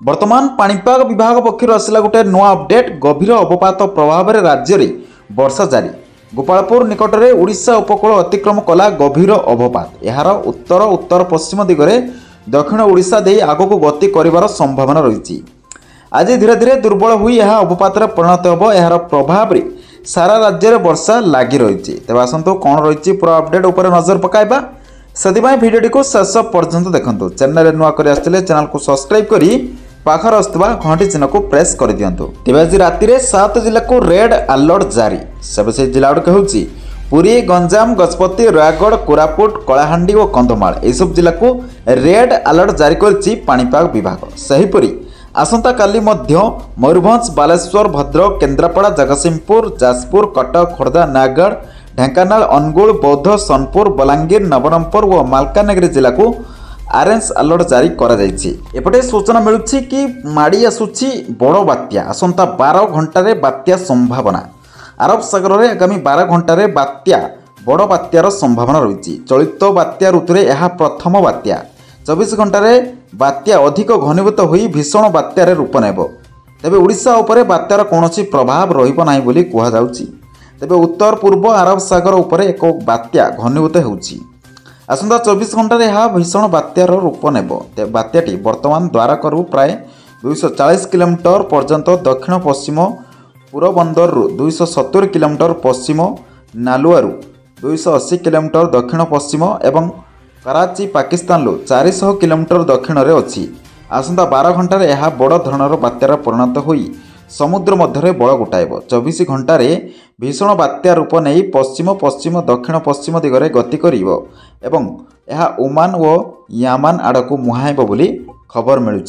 वर्तमान पाणीपाग विभाग पक्षर आसला गोटे नुआ अपडेट। गभीर अवपात प्रभाव में राज्य में वर्षा जारी। गोपालपुर निकट में ओडिशा उपकूल अतिक्रम कला गभीर अवपात। यार उत्तर उत्तर पश्चिम दिगरे दक्षिण ओडिशा दे आगक गति कर संभावना रही। आज धीरे धीरे दुर्बल हुई यह अवपात परिणत हो। यार प्रभाव में सारा राज्य में वर्षा लगी रही। तेज आसतु कौन रही पूरा अपडेट उपर नजर पकाइबा। से भिडियो को शेष पर्यंत देखो। चैनल नुआ कर आसते चैनल को सब्सक्राइब करी पाखर आसुवा घंटी चिन्ह को प्रेस कर दिंतु। तेज आज राति 7 जिला को रेड अलर्ट जारी। सब से जिला गुड़िक हूँ पुरी, गंजाम, गजपति, रायगढ़, कोरापुट, कलाहांडी और कंधमाल। यह जिला को रेड अलर्ट जारी करछि पाणीपाग विभाग। सेहीपरि आसंता काली मध्य मयूरभंज, बालेश्वर, भद्रक, केन्द्रापड़ा, जगतसिंहपुर, जाजपुर, कटक, खोर्धा, नयागढ़, ढेंकानाल, अनुगुल, बौद्ध, सोनपुर, बलांगीर, नवरंगपुर और मालकानगिरी जिला को ऑरेंज अलर्ट जारी करा जायछि। एपटे सूचना मिलुछि कि माड़ी आसुछि बड़ बात्या। आसंता 12 घंटारे बात्या संभावना। अरब सागर में आगामी 12 घंटारे बात्या बड़ बात्यार संभावना रही। चलित बात्या ऋतु में यह प्रथम बात्या। 24 घंटारे बात्या अधिक घनीभूत होई भीषण बात्यार रूप नेब। तेबे ओडिशा उपरे बात्यार कौनसी प्रभाव रहिबो नाही बोली कुहा जाउछि। तेबे उत्तर पूर्व अरब सागर उपरे एक बात्या घनीभूत होउछि। आसंता 24 घंटे यह भीषण बात्यार रूप नेब। बात्याटी वर्तमान द्वारकू प्राय 240 किलोमीटर पर्यंत दक्षिण पश्चिम पूरबंदर 270 किलोमीटर पश्चिम, नालुआरू 280 किलोमीटर दक्षिण पश्चिम एवं कराची पाकिस्तान 400 किलोमीटर दक्षिण में अच्छी। आसंता 12 घंटे यह बड़ धरणर बात्यार परिणत होई समुद्र मध्य बड़ गुटाइब। 24 घंटे भीषण बात्या रूप नहीं पश्चिम पश्चिम दक्षिण पश्चिम दिगरे गति करिब एवं यह ओमान और यामान आड़क मुहाइब बोली खबर मिलुछि।